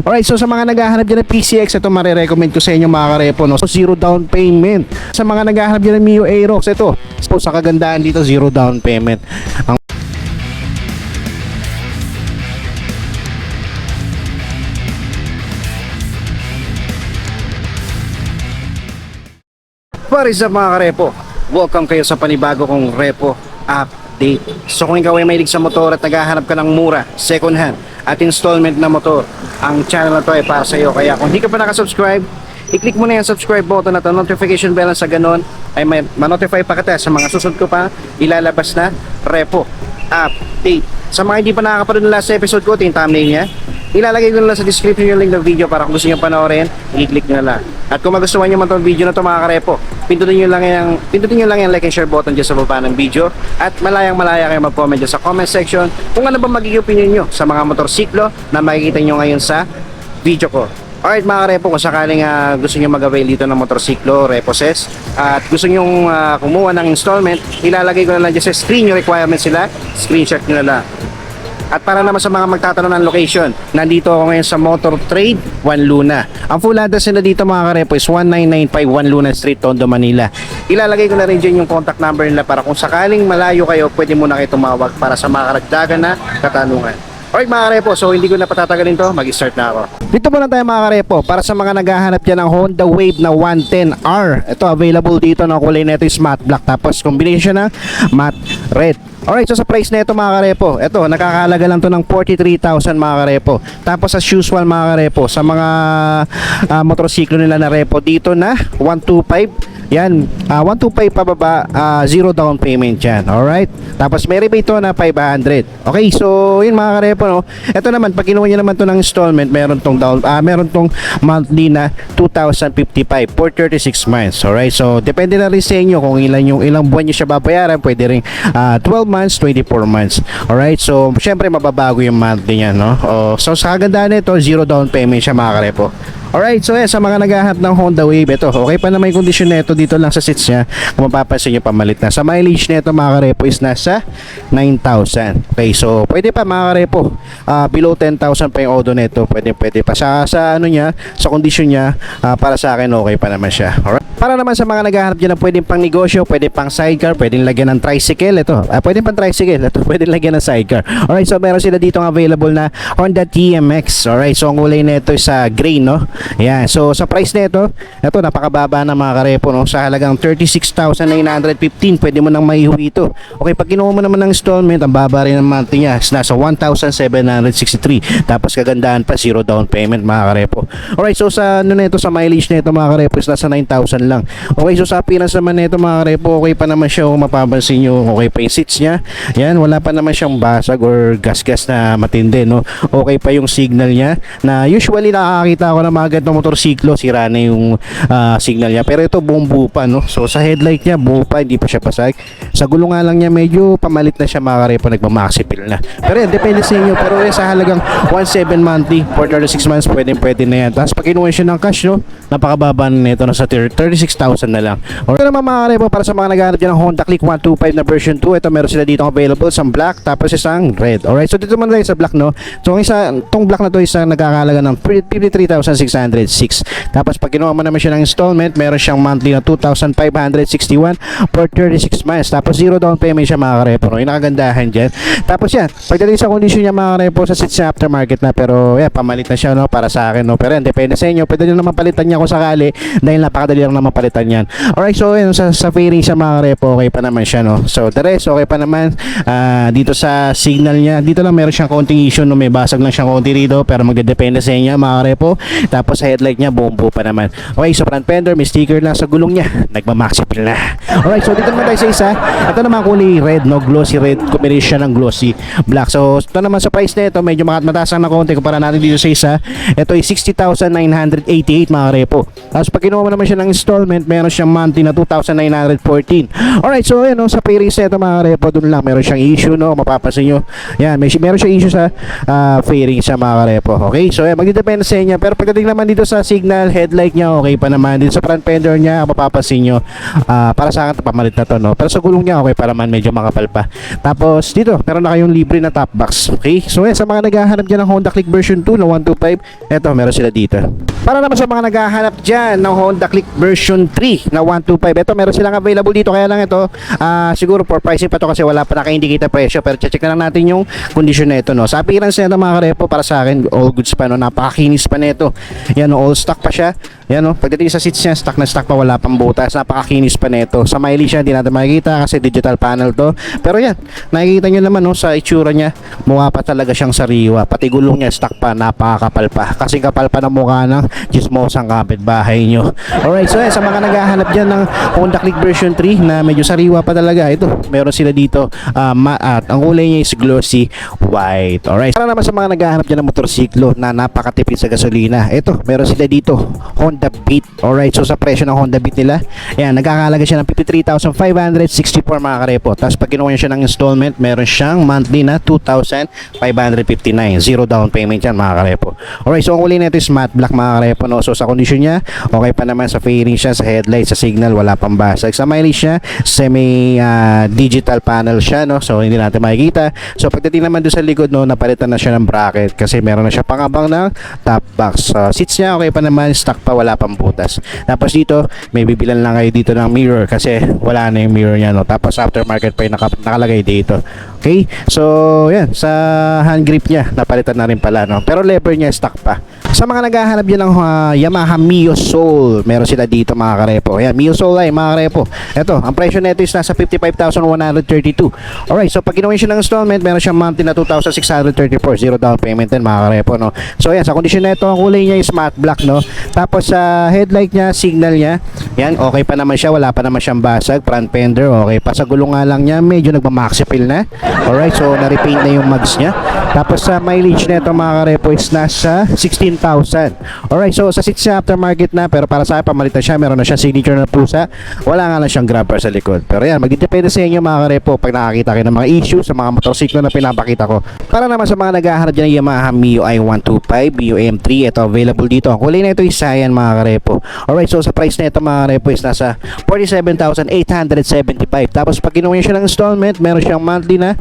Alright, so sa mga naghahanap dyan ng PCX, ito marirecommend ko sa inyo mga karepo, no? So, zero down payment. Sa mga naghahanap dyan ng Mio Aerox, ito. So, sa kagandaan dito, zero down payment. Ang what is up mga karepo? Welcome kayo sa panibago kong repo update. So kung ikaw ay mahilig sa motor at naghahanap ka ng mura, second hand at installment na motor, ang channel na to ay para sa iyo. Kaya kung hindi ka pa nakasubscribe, i-click mo na yung subscribe button at ang notification bell, sa ganon ay ma-notify pa kita sa mga susunod ko pa ilalabas na repo update. Sa mga hindi pa nakakapanood ng last episode ko, ito yung thumbnail niya. Ilalagay ko na lang sa description yung link ng video para kung gusto nyo panoorin, i-click nyo na lang. At kung magustuhan nyo man itong video na ito mga karepo, pindutin nyo lang yung like and share button dyan sa baba ng video. At malaya kayo mag-comment dyan sa comment section kung ano ba magiging opinion nyo sa mga motorsiklo na makikita nyo ngayon sa video ko. Alright mga karepo, kung sakaling gusto nyo mag-avail dito ng motorsiklo, Reposes, at gusto nyo kumuha ng installment, ilalagay ko na lang dyan sa screen yung requirements sila, screenshot nyo na lang. At para naman sa mga magtatanong ng location, nandito ako ngayon sa Motor Trade, Juan Luna. Ang full address nila dito mga karepo is 1995 Juan Luna Street, Tondo, Manila. Ilalagay ko na rin dyan yung contact number nila para kung sakaling malayo kayo, pwede muna kayo tumawag para sa mga karagdagan na katanungan. Alright mga karepo, so hindi ko na patatagalin to, mag-start na ako. Dito muna tayo mga karepo, para sa mga naghahanap dyan ng Honda Wave na 110R. Ito available dito, na kulay nito is matte black, tapos combination na matte red. Alright, so sa price na ito mga karepo, ito nakakahalaga lang to ng 43,000 mga karepo. Tapos as usual mga karepo, sa mga motorsiklo nila na repo dito na 125, yan, 125 pababa, zero down payment yan. Alright, tapos may rebate to na 500. Okay, so yun mga karepo, no? Ito naman, pag kinuha nyo naman to ng installment, meron tong monthly na 2,055 for 36 months. Alright, so depende na rin sa inyo kung ilang buwan nyo siya babayaran. Pwede rin 12 months, 24 months. Alright, so syempre mababago yung monthly niya, no? So sa kagandaan nito, zero down payment siya mga karepo. Alright, so sa mga naghahanap ng Honda Wave, ito okay pa naman yung kondisyon nito dito lang sa seats niya. Kung mapapansin nyo, pamalit na. Sa mileage nito mga karepo is nasa 9,000. Okay, so pwede pa mga karepo, below 10,000 pa yung odo nito. Pwede pa sa ano niya, sa kondisyon niya, para sa akin okay pa naman siya. Alright, para naman sa mga naghahanap dyan ng pwedeng pang negosyo, pwede pang sidecar, pwedeng lagyan ng tricycle. Ito, pwede pang tricycle, ito pwedeng lagyan ng sidecar. Alright, so meron sila dito available na Honda TMX. Alright, so ang kulay nito is green, no? Ayan, so sa price nito, ito napakababa na mga karepo, no? Sa halagang 36,915, pwede mo nang maihuwi ito. Okay, pag kinuha mo naman ng installment, ang baba rin ng monthly niya is nasa 1,763. Tapos kagandaan pa, zero down payment mga karepo. Alright, so sa ano nito, sa mileage nito mga karepo is nasa 9,000 lang. Okay, so sa appearance naman nito mga karepo, okay pa naman siya. Kung mapapansin nyo, okay pa yung seats niya. Yan, wala pa naman siyang basag or gas-gas na matindi, no? Okay pa yung signal niya, na usually nakakakita ako ng mga ganitong motorsiklo, sira na yung signal niya. Pero ito buong buo pa, no? So sa headlight niya, buo pa, hindi pa siya pasag. Sa gulong nga lang niya, medyo pamalit na siya mga karepo, nagmamaxi fill na. Pero yan, depende sa inyo. Pero yan, sa halagang 1,700 monthly for 36 months, pwede na yan. Tapos pag kinuha siya ng cash, no? Napakababa na nito, nasa 36,000 na lang. Ito naman mga karepo, para sa mga naghahanap dyan ng Honda Click 125 na version 2, ito meron sila dito available, isang black, tapos isang red. Alright, so dito man tayo sa black, no? So itong black na to, isang nagkakalaga ng 53,606. Tapos pag kinuha mo naman siya ng installment, meron siyang monthly na 2,561 for 36 months. Tapos zero down payment siya mga karepo, no? Yung nakagandahan dyan. Tapos yan, pagdating sa kondisyon niya mga karepo, sa seats niya aftermarket na, pero yeah, pamalit na siya, no? Para sa akin, no? Pero yan, depende sa inyo. Pwede nyo naman palitan niya kung sakali, dahil napakadali lang naman palitan yan. Alright, so yun, sa fairing siya mga karepo, okay pa naman siya, no? So the rest, okay pa naman. Dito sa signal niya, dito lang meron siyang konting issue, no? May basag lang siyang konti rito, pero magdedepende sa inyo mga karepo. Tapos sa headlight niya, buo pa naman. Okay, so front fender, may sticker lang sa gulong niya, nagmamaxi fill na. Alright, so dito naman tayo sa isa. Ito naman kulay red, no? Glossy red, combination ng glossy black. So ito naman sa price na ito, medyo mataas na konti kumpara natin dito sa isa. Ito ay 60,988 mga karepo. Tapos pag kinuha mo naman siya ng installment, installment, meron siyang monthly na 2,914. Alright, so ayan, no, sa fairings na ito mga karepo, dun lang meron siyang issue, no, mapapansin nyo. Yan, meron siyang issue sa fairings siya mga karepo. Okay, so ayan, magdidepende sa inyo. Pero pagdating naman dito sa signal, headlight niya, okay pa naman. Dito sa front fender niya, mapapansin nyo, para sa akin, pamalit na to, no. Pero sa gulong niya, okay pa naman, medyo makapal pa. Tapos dito, meron na kayong libre na top box. Okay, so ayan, sa mga naghahanap dyan ng Honda Click version 2 na 125, eto, meron sila dito. Para naman sa mga naghahanap dyan ng Honda Click version 3 na 125, eto, meron silang available dito. Kaya lang ito, siguro for pricing pa to kasi wala pa naka-indicate na presyo. Pero check na lang natin yung condition na ito, no. Sa appearance na ito mga karepo, para sa akin, all goods pa, no. Napakakinis pa nito. Yan, no, all stock pa siya. Yan, no. Pagdating sa seats niya, stock na stock pa, wala pang butas. Napakakinis pa nito. Sa mileage niya, hindi natin makikita kasi digital panel to. Pero yan, nakikita nyo naman, no, sa itsura niya, mukha pa talaga siyang sariwa. Pati gulong niya, stock pa, napakakapal pa. Kasing kapal pa ng mukha ng chismosang kapitbahay nyo. Alright, so yan, sa mga naghahanap dyan ng Honda Click version 3 na medyo sariwa pa talaga, ito, meron sila dito, at ang kulay niya is glossy white. Alright, para naman sa mga naghahanap dyan ng motorsiklo na napakatipid sa gasolina, ito, meron sila dito, Honda Beat. Alright, so sa presyo ng Honda Beat nila, yan, nagkakalaga siya ng 53,564 mga karepo. Tapos pag kinuha niya siya ng installment, meron siyang monthly na 2,559. Zero down payment yan mga karepo. Alright, so ang kulay nito is matte black mga karepo, no? So sa condition niya, okay pa naman. Sa fairing siya, sa headlight, sa signal, wala pang basag. Sa mileage siya, semi digital panel siya, no? So hindi natin makikita. So pagdating naman doon sa likod, no, napalitan na siya ng bracket kasi meron na siya pangabang ng top box. Seats niya, okay pa naman, stock pa, wala pang butas. Tapos dito, may bibilan lang kayo dito ng mirror kasi wala na yung mirror niya, no? Tapos aftermarket pa yung nakalagay dito. Okay? So, yan, sa hand grip niya, napalitan na rin pala, no? Pero lever niya, stock pa. Sa mga naghahanap dyan ng Yamaha Mio Soul, meron sila dito mga karepo. Ayan, Mio Soul ay mga karepo. Ito, ang presyo nito is nasa 55,132. Alright, so pag ginawa siya ng installment, meron siyang monthly na 2,634. Zero down payment din mga karepo, no? So ayan, sa kondisyon nito, ang kulay niya is matte black, no? Tapos sa headlight niya, signal niya, yan, okay pa naman siya, wala pa naman siyang basag. Front fender, okay pa. Sa gulong nga lang niya, medyo nagmamaxi fill na. Alright, so na-repaint na yung mugs niya. Tapos sa mileage nito mga karepo is nasa 16,000. Alright, so sa seats niya aftermarket na, pero para sa akin pamalitan siya, meron na siya signature na pusa. Wala nga lang siyang grabber sa likod. Pero yan, magdidepende sa inyo mga karepo pag nakakita kayo ng mga issues sa mga motorsiklo na pinapakita ko. Para naman sa mga naghahanap dyan ng Yamaha Mio i125, Mio M3, ito available dito. Ang kulay na ito is cyan mga karepo. Alright, so sa price na ito mga karepo is nasa 47,875. Tapos pag kinuha siya ng installment, meron siyang monthly na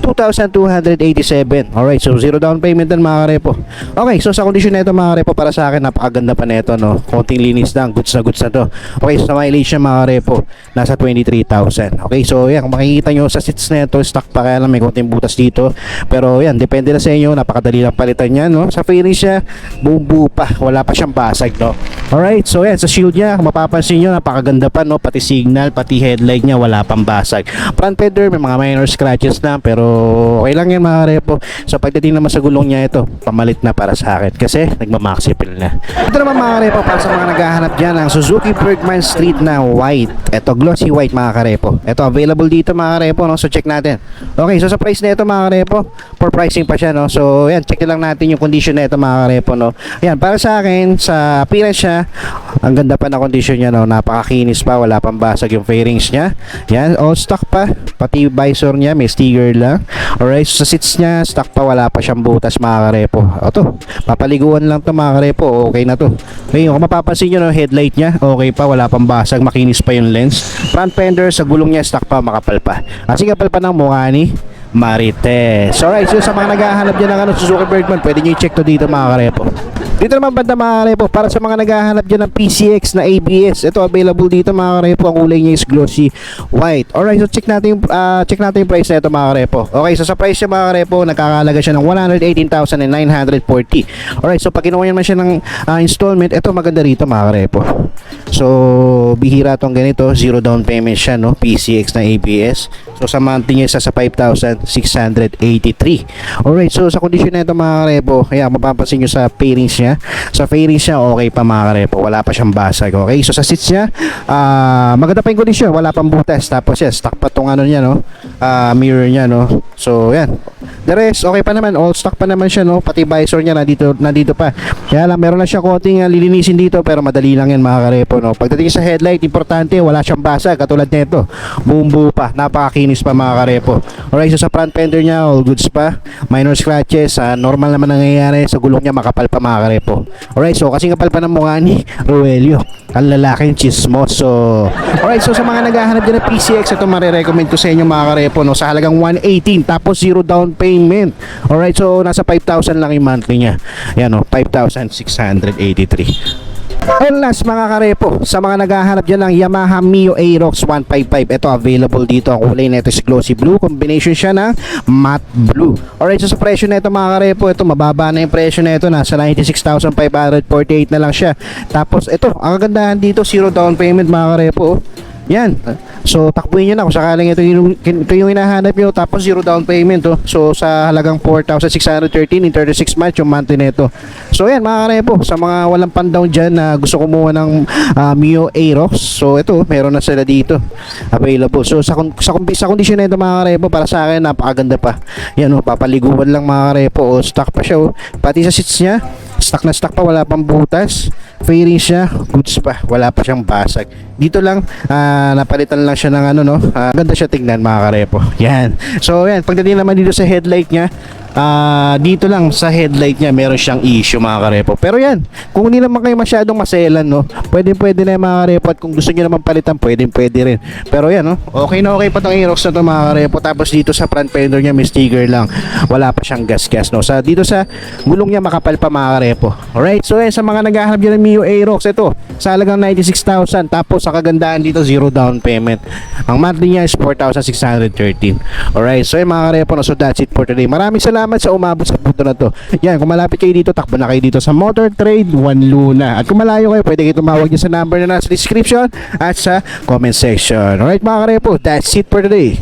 2,287. Alright, so zero down payment din mga karepo. Okay, so sa kondisyon na ito mga karepo, para sa akin napakaganda pa nito, no? Konting linis lang, goods na to. Okay, so sa mileage niya mga karepo, nasa 23,000. Okay, so yan, kung makikita nyo sa seats na ito, stock pa, kaya lang may konting butas dito. Pero yan, depende na sa inyo, napakadali lang palitan yan, no? Sa fairing siya, buo pa, wala pa siyang basag, no? Alright, so yan, sa shield niya, kung mapapansin nyo, napakaganda pa, no? Pati signal, pati headlight niya, wala pang basag. Front fender, may mga minor scratches lang, pero okay lang yan mga karepo. So pagdating naman sa gulong niya, ito, pamalit na para sa akin kasi nagmamaxi fill na. Ito naman mga karepo, para sa mga naghahanap dyan ng Suzuki Bergman Street na white. Ito, glossy white mga karepo. Ito, available dito mga karepo, no? So check natin. Okay, so sa price na ito mga karepo, for pricing pa siya, no? So yan, check lang natin yung condition na ito mga karepo, no? Yan, para sa akin, sa appearance siya, ang ganda pa na condition niya, no? Napakakinis pa, wala pang basag yung fairings niya. Yan, all stock pa, pati visor niya, may sticker lang. Alright, so sa seats niya, stock pa, wala pa siyang butas mga karepo. Ito, papaliguan lang to mga karepo, okay na to. Ngayon, kung mapapansin nyo, no, headlight niya, okay pa, wala pang basag, makinis pa yung lens. Front fender, sa gulong niya, stock pa, makapal pa. Kasi kapal pa ng mukha ni Marites. Alright, so sa mga naghahanap dyan ng Suzuki Bergman, pwede nyo i-check to dito mga karepo. Dito naman banda mga karepo, para sa mga naghahanap dyan ng PCX na ABS, ito available dito mga karepo. Ang kulay niya is glossy white. Alright, so check natin yung price na ito mga karepo. Okay, so sa price niya mga karepo, nagkakalaga siya ng 118,940. Alright, so pag kinuha naman siya ng installment, ito maganda rito mga karepo. So bihira tong ganito, zero down payment siya, no? PCX na ABS. So sa monthly niya isa sa 5,683. Alright, so sa condition na ito mga karepo, kaya mapapansin nyo sa pairings niya, niya. Sa fairings niya, okay pa mga karepo. Wala pa siyang basag. Okay, so sa seats niya, maganda pa yung kondisyon. Wala pang butas. Tapos yan, stock pa tong ano niya, no? Mirror niya, no? So, yan. The rest, okay pa naman. All stock pa naman siya, no? Pati visor niya, nandito pa. Kaya lang, meron na siya konting lilinisin dito, pero madali lang yan mga karepo, no? Pagdating sa headlight, importante, wala siyang basag. Katulad nito, buo pa. Napakakinis pa mga karepo. Alright, so sa front fender niya, all goods pa. Minor scratches, normal naman nangyayari. Sa gulong niya, makapal pa mga karepo. Alright, so kasi kapal pa ng mukha ni Roelio, ang lalaking chismoso. Alright, so sa mga naghahanap dyan ng PCX, ito marirecommend ko sa inyo mga karepo, no? Sa halagang 118, tapos 0 down payment. Alright, so nasa 5,000 lang yung monthly niya. Yan, no? 5,683. And last mga karepo, sa mga naghahanap dyan ng Yamaha Mio Aerox 155, ito available dito. Ang kulay nito is glossy blue, combination siya ng matte blue. Alright, so sa presyo nito mga karepo, ito mababa na yung presyo nito, nasa 96,548 na lang siya. Tapos ito, ang kagandahan dito, 0 down payment mga karepo. Yan. So takbuhin nyo na kung sakaling ito yung hinahanap nyo, tapos 0 down payment, oh. So sa halagang 4,613 in 36 months yung monthly nito. So yan mga karepo, sa mga walang pandown dyan na gusto kumuha ng Mio Aerox, so ito meron na sila dito available. So sa kondisyon na ito mga karepo, para sa akin napakaganda pa. Yan, oh, papaliguan lang mga karepo, oh. Stock pa siya, oh. Pati sa seats niya, stock na stock pa, wala pang butas. Fairing siya, goods pa, wala pa siyang basag. Dito lang, napalitan lang siya ng ano, no? Ganda siya tingnan mga karepo. Yan. So yan, pagdating naman dito sa headlight niya, dito lang sa headlight niya meron siyang issue mga karepo. Pero yan, kung hindi naman kayo masyadong maselan, no, pwede na yung mga karepo. At kung gusto niyo naman palitan, pwede rin. Pero yan, no, okay na okay pa tong Aerox na to mga karepo. Tapos dito sa front fender niya may sticker lang, wala pa siyang gas, no. Dito sa gulong niya makapal pa mga karepo. Alright, so yan, sa mga naghahanap dyan ng Mio Aerox, ito sa halagang 96,000. Tapos sa kagandaan dito, 0 down payment. Ang monthly niya is 4,613. Alright, so yan mga karepo, no, so that's it for today. Maraming salamat sa umabot sa punto na to. Yan, kung malapit kayo dito, takbo na kayo dito sa Motor Trade 1 Luna. At kung malayo kayo, pwede kayo tumawag niyo sa number na nasa description at sa comment section. Alright mga karepo, that's it for today.